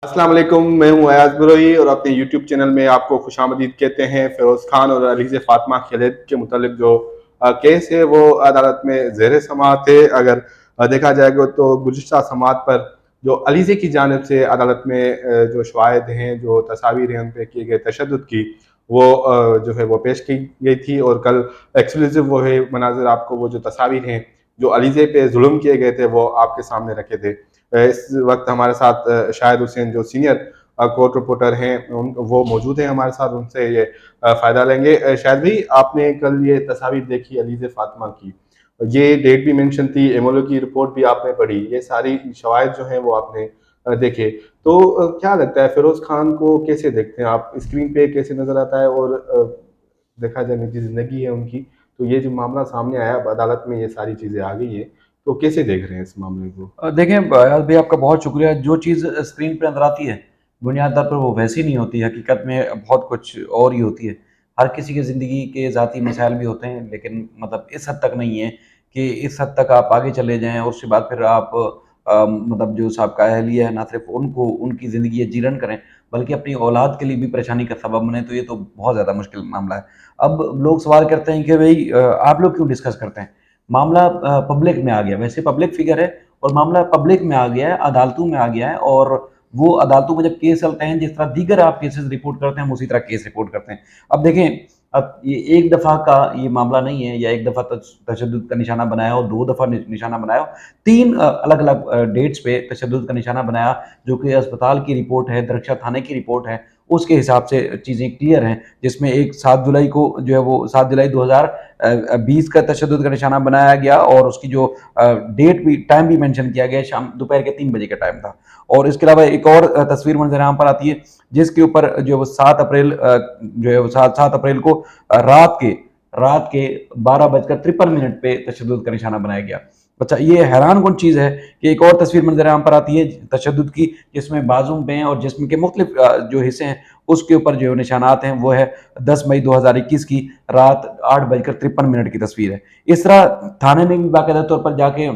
अस्सलाम वालेकुम, मैं हूं अयाज बरोही और अपने यूट्यूब चैनल में आपको खुशामदीद कहते हैं। फिरोज खान और अलीज़े फातिमा खिलैत के मुतालिक जो केस है वो अदालत में ज़ेर समाअत है। अगर देखा जाएगा तो गुज़िश्ता समाअत पर जो अलीज़े की जानिब से अदालत में जो शवाहिद हैं, जो तस्वीर हैं उन पर किए गए तशद्दुद की वो जो है वो पेश की गई थी। और कल एक्सक्लूसिव वो है मनाज़िर आपको वो जो तस्वीर हैं जो अलीज़े पे जुल्म किए गए थे वो आपके सामने रखे थे। इस वक्त हमारे साथ शाहिद हुसैन जो सीनियर कोर्ट रिपोर्टर हैं वो मौजूद हैं हमारे साथ, उनसे ये फ़ायदा लेंगे। शाहिद भाई, आपने कल ये तस्वीर देखी अलीज़े फातिमा की, ये डेट भी मेंशन थी, एमओलो की रिपोर्ट भी आपने पढ़ी, ये सारी शवाहिद जो हैं वो आपने देखे। तो क्या लगता है फिरोज खान को कैसे देखते हैं आप? स्क्रीन पे कैसे नजर आता है? और देखा जाए निजी जिंदगी है उनकी, तो ये जो मामला सामने आया, अब अदालत में ये सारी चीजें आ गई हैं, तो कैसे देख रहे हैं इस मामले को? देखें यार भाई, आपका बहुत शुक्रिया। जो चीज़ स्क्रीन पर नजर आती है बुनियादी तौर पर वो वैसी नहीं होती, हकीकत में बहुत कुछ और ही होती है। हर किसी की ज़िंदगी के ज़ाती मसाइल भी होते हैं, लेकिन मतलब इस हद तक नहीं है कि इस हद तक आप आगे चले जाएं और उसके बाद फिर आप मतलब जो साहबका अहलिया है ना सिर्फ उनको उनकी ज़िंदगी जीरण करें, बल्कि अपनी औलाद के लिए भी परेशानी का सबब बने, तो ये तो बहुत ज़्यादा मुश्किल मामला है। अब लोग सवाल करते हैं कि भाई आप लोग क्यों डिस्कस करते हैं? मामला पब्लिक में आ गया, वैसे पब्लिक फिगर है और मामला पब्लिक में आ गया है, अदालतों में आ गया है। और वो अदालतों में जब केस चलते हैं, जिस तरह दीगर आप केसेस रिपोर्ट करते हैं, हम उसी तरह केस रिपोर्ट करते हैं। अब देखें, अब ये एक दफ़ा का ये मामला नहीं है, या एक दफ़ा तशद्दुद का निशाना बनाया हो, 2 दफ़ा निशाना बनाया हो, 3 अलग-अलग डेट्स पे तशद्दुद का निशाना बनाया, जो कि अस्पताल की रिपोर्ट है, दरख्शा थाने की रिपोर्ट है, उसके हिसाब से चीज़ें क्लियर हैं। जिसमें एक 7 जुलाई को जो है वो 7 जुलाई 2020 का तशद्दुद का निशाना बनाया गया, और उसकी जो डेट भी, टाइम भी मेंशन किया गया, शाम दोपहर के 3 बजे का टाइम था। और इसके अलावा एक और तस्वीर मंजर आम पर आती है, जिसके ऊपर जो है वो 7 अप्रैल जो है वो 7 अप्रैल को रात के 12 बजकर 53 मिनट पे तशद्दुद का निशाना बनाया गया। अच्छा, ये हैरानकुन चीज़ है कि एक और तस्वीर मंजर आम पर आती है तशद्दुद की, जिसमें बाजू में और जिस्म के मुख्तलिफ जो हिस्से हैं उसके ऊपर जो निशानात हैं, वो है 10 मई 2021 की रात 8 बजकर 53 मिनट की तस्वीर है। इस तरह थाने में भी बाकायदा तौर पर जाके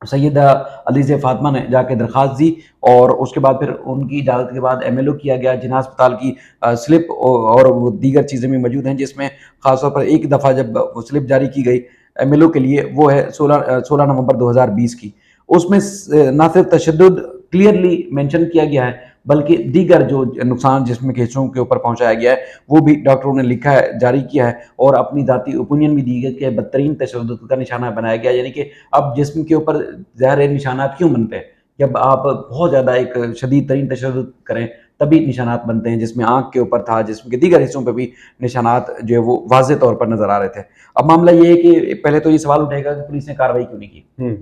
सैयदा अलीज़े फातिमा ने जाके दरख्वास्त दी, और उसके बाद फिर उनकी इजाज़त के बाद एमएलओ किया गया। जिन्ना अस्पताल की स्लिप और वो दीगर चीज़ें भी मौजूद हैं, जिसमें ख़ासतौर पर एक दफ़ा जब वो स्लिप जारी की गई एमएलओ के लिए, वो है 16 नवंबर 2020 की। उसमें ना सिर्फ तशद्दुद क्लियरली मेंशन किया गया है, बल्कि दीगर जो नुकसान जिस्म के हिस्सों के ऊपर पहुंचाया गया है, वो भी डॉक्टरों ने लिखा है, जारी किया है, और अपनी ज़ाती ओपिनियन भी दी गई कि बदतरीन तशद्दुद का निशाना बनाया गया। यानी कि अब जिस्म के ऊपर ज़ाहिर निशानात क्यों बनते हैं? जब आप बहुत ज़्यादा एक शदीद तरीन तशद्दुद करें, तभी निशानात बनते हैं, जिसमें आँख के ऊपर था, जिस्म के दीगर हिस्सों पे भी निशानात जो है वो वाज़ेह तौर पर नज़र आ रहे थे। अब मामला ये है कि पहले तो ये सवाल उठेगा कि पुलिस ने कार्रवाई क्यों नहीं की? हुँ।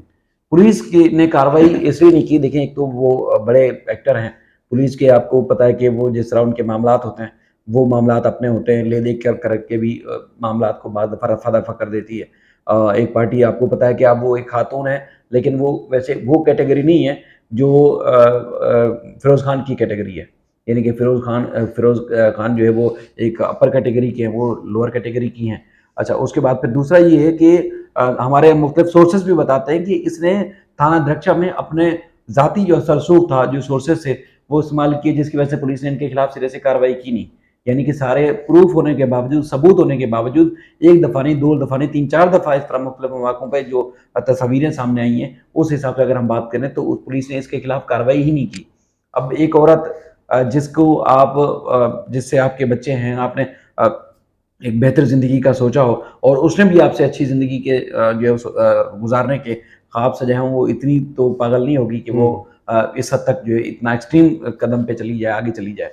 पुलिस की ने कार्रवाई इसलिए नहीं की, देखिए, एक तो वो बड़े एक्टर हैं। पुलिस के आपको पता है कि वो जिस तरह उनके मामलात होते हैं, वो मामलात अपने होते हैं, ले-दे कर करके भी मामलात को बाद दफ़ा रफ़ा-दफ़ा कर देती है। एक पार्टी आपको पता है कि अब वो एक खातून है, लेकिन वो वैसे वो कैटेगरी नहीं है जो फ़िरोज़ खान की कैटेगरी है। यानी कि फ़िरोज़ खान जो है वो एक अपर कैटेगरी के हैं, वो लोअर कैटेगरी की हैं। अच्छा, उसके बाद फिर दूसरा ये है कि हमारे मुख्तलिफ सोर्सेज़ भी बताते हैं कि इसने थाना दरक्षा में अपने ज़ाती जो सरसूख था, जो सोर्सेज़ थे, वो इस्तेमाल किए, जिसकी वजह से पुलिस ने इनके खिलाफ सिरे से कार्रवाई की नहीं। यानी कि सारे प्रूफ होने के बावजूद, सबूत होने के बावजूद, 1 दफ़ा नहीं, 2 दफ़ा नहीं, 3-4 दफ़ा इस तरह मुख्तलिफ मौक़ों पे जो तस्वीरें सामने आई हैं, उस हिसाब से अगर हम बात करें तो उस पुलिस ने इसके खिलाफ कार्रवाई ही नहीं की। अब एक औरत जिसको आप जिससे आपके बच्चे हैं, आपने अ, एक बेहतर ज़िंदगी का सोचा हो, और उसने भी आपसे अच्छी ज़िंदगी के जो है गुज़ारने के ख्वाब सजाए हों, वो इतनी तो पागल नहीं होगी कि वो हुँ। इस हद तक जो है इतना एक्सट्रीम कदम पे चली जाए, आगे चली जाए।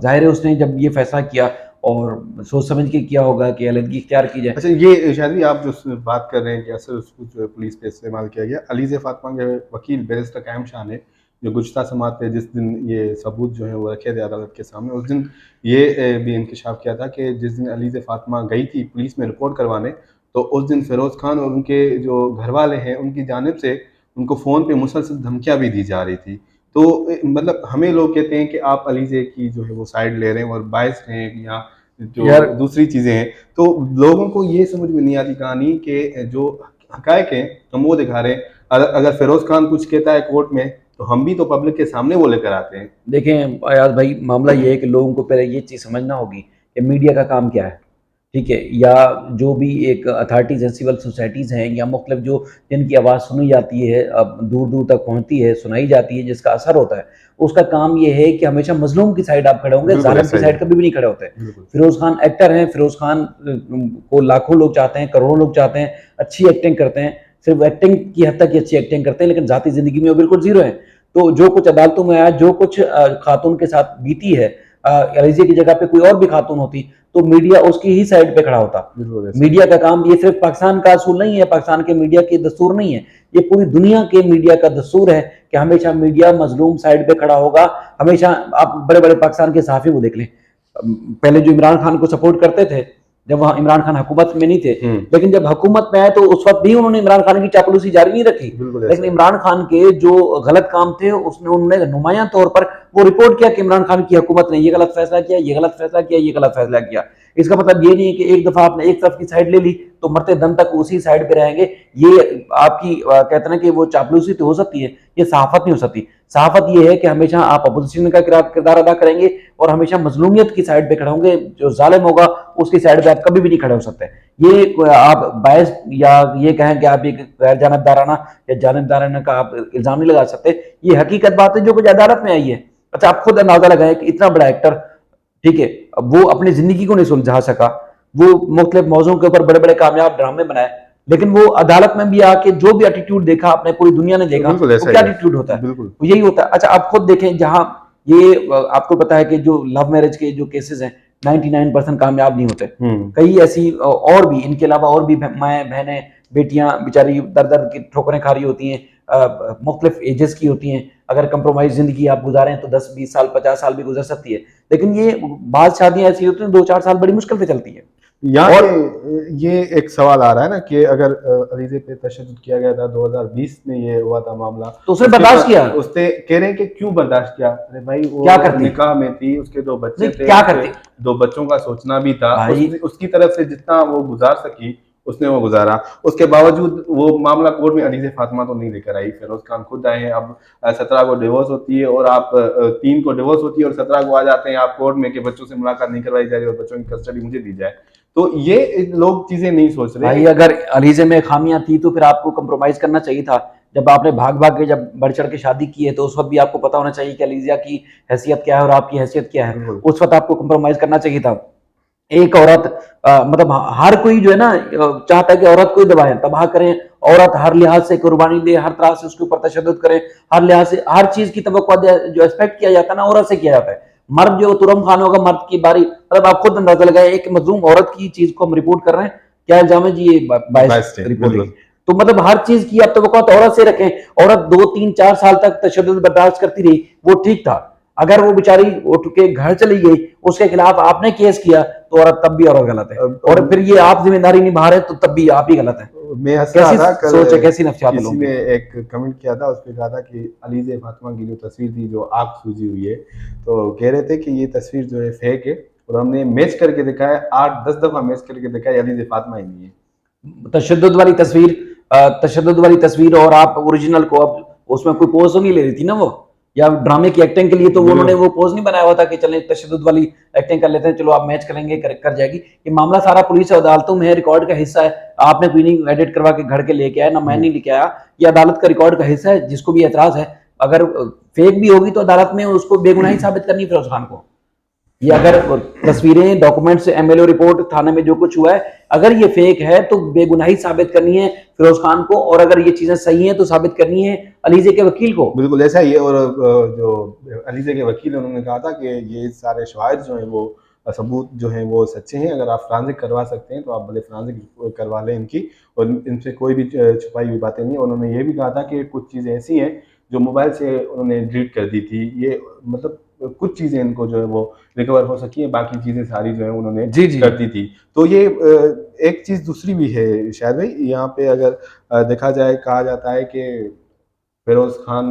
ज़ाहिर है उसने जब ये फ़ैसला किया, और सोच समझ के किया होगा कि अलग इख्तियार की जाए। अच्छा, ये शायद भी आप जो बात कर रहे हैं कि असल उसको जो है पुलिस पे इस्तेमाल किया गया, अलीज़े फातिमा के वकील बैरिस्टर कायम शाह ने जो गुज़श्ता समाअत पे जिस दिन ये सबूत जो है वो रखे थे अदालत के सामने, उस दिन ये भी इंकशाफ किया था कि जिस दिन अलीज़े फातिमा गई थी पुलिस में रिपोर्ट करवाने, तो उस दिन फ़िरोज़ खान और उनके जो घरवाले हैं उनकी जानिब से उनको फ़ोन पे मुसलसल धमकियाँ भी दी जा रही थी। तो मतलब हमें लोग कहते हैं कि आप अलीज़े की जो है वो साइड ले रहे हैं और बायस्ड हैं, या यार, जो दूसरी चीज़ें हैं। तो लोगों को ये समझ में नहीं आती कहानी कि जो हक़ाइक़ हैं हम वो दिखा रहे हैं। अगर फ़िरोज़ खान कुछ कहता है कोर्ट में तो हम भी तो पब्लिक के सामने वो लेकर आते हैं। देखें अयाज भाई, मामला ये है कि लोगों को पहले ये चीज़ समझना होगी कि मीडिया का काम क्या है, ठीक है, या जो भी एक अथॉरिटीज़ हैं, सिविल सोसाइटीज़ हैं, या मुख्तलिफ जो जिनकी आवाज़ सुनी जाती है, अब दूर दूर तक पहुँचती है, सुनाई जाती है, जिसका असर होता है, उसका काम ये है कि हमेशा मजलूम की साइड आप खड़े होंगे, बिल्कुल जालिम ऐसा की ही है। साइड कभी भी नहीं खड़े होते। बिल्कुल। फिरोज़ खान एक्टर हैं, फिरोज़ खान को लाखों लोग चाहते हैं, करोड़ों लोग चाहते हैं, अच्छी एक्टिंग करते हैं, सिर्फ एक्टिंग की हद तक ही अच्छी एक्टिंग करते हैं, लेकिन ज़ाती ज़िंदगी में वो बिल्कुल ज़ीरो है। तो जो कुछ अदालतों में आया, जो कुछ खातून के साथ बीती है, अलीज़े की जगह पे कोई और भी खातून होती तो मीडिया उसकी ही साइड पे खड़ा होता। बिल्कुल ऐसा ही मीडिया का काम ये सिर्फ पाकिस्तान का असूल नहीं है, पाकिस्तान के मीडिया की दस्तूर नहीं है, ये पूरी दुनिया के मीडिया का दस्तूर है कि हमेशा मीडिया मजलूम साइड पे खड़ा होगा। हमेशा आप बड़े बड़े पाकिस्तान के सहाफ़ी को देख लें, पहले जो इमरान खान को सपोर्ट करते थे, जब वहाँ इमरान खान हुकूमत में नहीं थे, लेकिन जब हुकूमत में आए तो उस वक्त भी उन्होंने इमरान खान की चापलूसी जारी नहीं रखी। बिल्कुल लेकिन ऐसा ही। इमरान खान के जो गलत काम थे उसने उन्होंने नुमायां तौर पर वो रिपोर्ट किया कि इमरान खान की हुकूमत ने ये गलत फैसला किया, ये गलत फैसला किया, ये गलत फैसला किया। इसका मतलब ये नहीं है कि एक दफा आपने एक तरफ की साइड ले ली तो मरते दम तक उसी साइड पे रहेंगे। ये आपकी कहते हैं कि वो चापलूसी तो हो सकती है, ये सहाफत नहीं हो सकती। सहाफत ये है कि हमेशा आप अपोजिशन का किरदार अदा करेंगे और हमेशा मजलूमियत की साइड पे खड़े होंगे। जो जालिम होगा उसकी साइड पे आप कभी भी नहीं खड़े हो सकते। ये आप बायस या ये कहें कि आप एक गैर जानबदाराना या जानबदाराना का आप इल्जाम नहीं लगा सकते। ये हकीकत बात है जो कुछ अदालत में आई है। अच्छा, आप खुद अंदाजा लगाएं कि इतना बड़ा एक्टर, ठीक है, अब वो अपनी जिंदगी को नहीं सुलझा सका, वो मुख्तलिफ मौजों के ऊपर बड़े बड़े कामयाब ड्रामे बनाए, लेकिन वो अदालत में भी आके जो भी एटीट्यूड देखा, अपने पूरी दुनिया ने देखा, बिल्कुल वो ऐसा क्या ही है। एटीट्यूड होता है, बिल्कुल। वो यही होता है। अच्छा, आप खुद देखें, जहां ये आपको पता है कि जो लव मैरिज के जो केसेस हैं 99% कामयाब नहीं होते। कई ऐसी और भी इनके अलावा और भी माएँ बहनें बेटियां बेचारी दर दर की ठोकरें खा रही होती हैं, मुख्तलिफ एजेस की होती हैं। अगर कंप्रोमाइज जिंदगी आप गुजारें तो 10-20 साल 50 साल भी गुजर सकती है, लेकिन ये बाद शादियां ऐसी होती हैं 2-4 साल बड़ी मुश्किल से चलती है। यहाँ और पे ये एक सवाल आ रहा है ना कि अगर अलीज़े पे तशद्दुद किया गया था 2020 में, ये हुआ था मामला, तो उसने बर्दाश्त किया। उसने कह रहे हैं कि क्यों बर्दाश्त किया। अरे भाई, वो क्या करती निकाह में थी, उसके 2 बच्चे नहीं, थे, क्या उसके करती 2 बच्चों का सोचना भी था। भाई, उसकी तरफ से जितना वो गुजार सकी उसने वो गुजारा। उसके बावजूद वो मामला कोर्ट में अलीज़े फातिमा तो नहीं लेकर आई, फिरोज खान खुद आए हैं। अब 17 को डिवोर्स होती है और आप 3 को डिवोर्स होती है और 17 को आ जाते हैं आप कोर्ट में कि बच्चों से मुलाकात नहीं करवाई जा रही और बच्चों की कस्टडी मुझे दी जाए। तो ये लोग चीजें नहीं सोच रहे। भाई अगर अलीज़े में खामियां थी तो फिर आपको कंप्रोमाइज करना चाहिए था। जब आपने भाग भाग के जब बढ़ चढ़ के शादी की है तो उस वक्त भी आपको पता होना चाहिए कि अलीज़ा की हैसियत क्या है और आपकी हैसियत क्या है। बिल्कुल। उस वक्त आपको कंप्रोमाइज करना चाहिए था। एक औरत मतलब हर कोई जो है ना चाहता है कि औरत को ही दबाएं, तबाह करें। औरत हर लिहाज से कुर्बानी दे, हर तरह से उसके ऊपर तशद्दुद करें, हर लिहाज से हर चीज की तवक्को जो एक्सपेक्ट किया जाता है ना, औरत से किया जाता है। मर्द जो तुरम खान होगा, मर्द की बारी, मतलब आप खुद अंदाजा लगाए, एक मजलूम औरत की चीज को हम रिपोर्ट कर रहे हैं, क्या इल्जाम है जी, ये बायस रिपोर्टिंग। तो मतलब हर चीज की आप तवक्को औरत से रखें। औरत 2-3-4 साल तक तशद्दुद बर्दाश्त करती रही, वो ठीक था। अगर वो बेचारी उठ के घर चली गई, उसके खिलाफ आपने केस किया, तो औरत तब भी औरत गलत है। और फिर ये आप जिम्मेदारी निभा रहे तो तब भी आप ही गलत है। मैं हंस रहा था कल, सोच है, कैसी नफ्सियात है किसी लोगों की। ने एक कमेंट किया था, उस पे कहा था कि अलीज़े फातिमा की जो तस्वीर थी जो आग सूझी हुई है, तो कह रहे थे कि ये तस्वीर जो है फेक है और हमने मैच करके देखा है, 8-10 दफा मैच करके देखा है, अलीज़े फातिमा ही नहीं है। तशद्दुद वाली तस्वीर और आप ओरिजिनल को, अब उसमें कोई पोज तो नहीं ले रही थी ना वो, या ड्रामे की एक्टिंग के लिए तो उन्होंने वो पोज नहीं बनाया हुआ था कि चलें तशद्दुद वाली एक्टिंग कर लेते हैं, चलो आप मैच करेंगे, कर जाएगी। ये मामला सारा पुलिस अदालतों में है, रिकॉर्ड का हिस्सा है। आपने कोई नहीं एडिट करवा के घर के लेके आया, ना मैं नहीं लेके आया, ये अदालत का रिकॉर्ड का हिस्सा है। जिसको भी एतराज है, अगर फेक भी होगी तो अदालत में उसको बेगुनाही साबित करनी फिरोज खान को। ये अगर तस्वीरें, डॉक्यूमेंट्स, एमएलओ रिपोर्ट, थाने में जो कुछ हुआ है, अगर ये फेक है तो बेगुनाही साबित करनी है फिरोज खान को, और अगर ये चीजें सही हैं तो साबित करनी है अलीज़े के वकील को। बिल्कुल ऐसा ही है। और जो अलीज़े के वकील हैं, उन्होंने कहा था कि ये सारे शवाहिद जो हैं वो सबूत जो हैं वो सच्चे हैं, अगर आप फ्रांजिक करवा सकते हैं तो आप भले फ्रांजिक करवा लें इनकी, और इनसे कोई भी छुपाई हुई बातें नहीं। उन्होंने ये भी कहा था कि कुछ चीज़ें ऐसी हैं जो मोबाइल से उन्होंने डिलीट कर दी थी, ये मतलब कुछ चीज़ें इनको जो है वो रिकवर हो सकी है, बाकी चीज़ें सारी जो है उन्होंने कर दी थी। तो ये एक चीज़ दूसरी भी है शायद भाई, यहाँ पे अगर देखा जाए, कहा जाता है कि फिरोज खान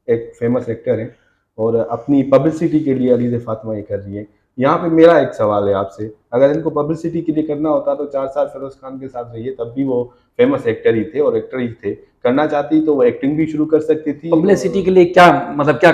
एक फेमस एक्टर है और अपनी पब्लिसिटी के लिए अलीज़े फातिमा ये कर रही है। यहाँ पे मेरा एक सवाल है आपसे, अगर इनको पब्लिसिटी के लिए करना होता तो 4 साल फिरोज खान के साथ रहिए, तब भी वो फेमस एक्टर ही थे और एक्टर ही थे। करना चाहती तो वो एक्टिंग भी शुरू कर सकती थी। पब्लिसिटी के लिए क्या मतलब, क्या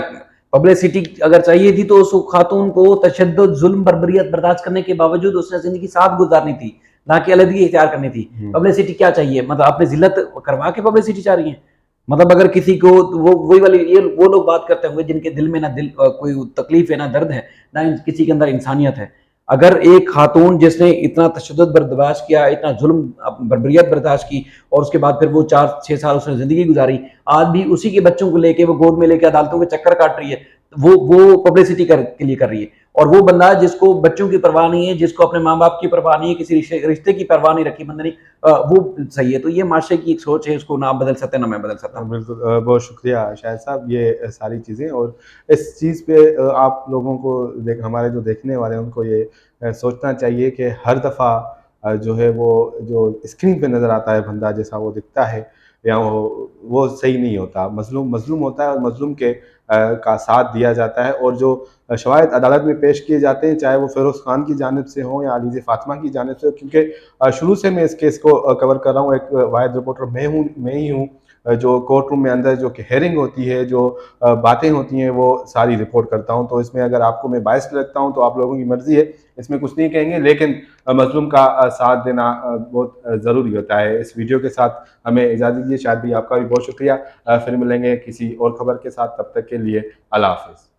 पब्लिसिटी अगर चाहिए थी तो उस खातून को तशद्दुद, जुल्म, बर्बरियत बर्दाश्त करने के बावजूद उसने जिंदगी साथ गुजारनी थी, ना कि अलग ही इख्तियार करनी थी। पब्लिसिटी क्या चाहिए, मतलब अपनी जिल्लत करवा के पब्लिसिटी चाह रही है। मतलब अगर किसी को वो वही वाली ये वो लोग बात करते होंगे जिनके दिल में ना कोई तकलीफ है, ना दर्द है, ना किसी के अंदर इंसानियत है। अगर एक खातून जिसने इतना तशद्दुद बर्दाश्त किया, इतना जुल्म बर्बरियत बर्दाश्त की, और उसके बाद फिर वो 4-6 साल उसने जिंदगी गुजारी, आज भी उसी के बच्चों को लेके वो गोद में लेके अदालतों के चक्कर काट रही है, वो पब्लिसिटी के लिए कर रही है। और वो बंदा जिसको बच्चों की परवाह नहीं है, जिसको अपने माँ बाप की परवाह नहीं है, किसी रिश्ते की परवाह नहीं रखी बंदे ने, वो सही है। तो ये माशरे की एक सोच है, इसको ना आप बदल सकते ना मैं बदल सकता हूँ। बिल्कुल, बहुत शुक्रिया शाहिद साहब, ये सारी चीज़ें, और इस चीज़ पे आप लोगों को हमारे जो देखने वाले हैं उनको ये सोचना चाहिए कि हर दफ़ा जो है वो जो स्क्रीन पे नज़र आता है बंदा जैसा वो दिखता है, या वो सही नहीं होता। मज़लूम मज़लूम होता है और मज़लूम के का साथ दिया जाता है, और जो शवाहिद अदालत में पेश किए जाते हैं, चाहे वो फ़िरोज़ खान की जानिब से हों या अलीज़ फ़ातिमा की जानिब से हो, क्योंकि शुरू से मैं इस केस को कवर कर रहा हूँ, एक वाहिद रिपोर्टर मैं ही हूँ। जो कोर्ट रूम में अंदर जो हेयरिंग होती है, जो बातें होती हैं, वो सारी रिपोर्ट करता हूँ। तो इसमें अगर आपको मैं बायस्ड लगता हूँ तो आप लोगों की मर्ज़ी है, इसमें कुछ नहीं कहेंगे, लेकिन मज़लूम का साथ देना बहुत ज़रूरी होता है। इस वीडियो के साथ हमें इजाज़त दीजिए। शायद भी आपका भी बहुत शुक्रिया। फिर मिलेंगे किसी और खबर के साथ, तब तक के लिए अल्लाह हाफ़िज़।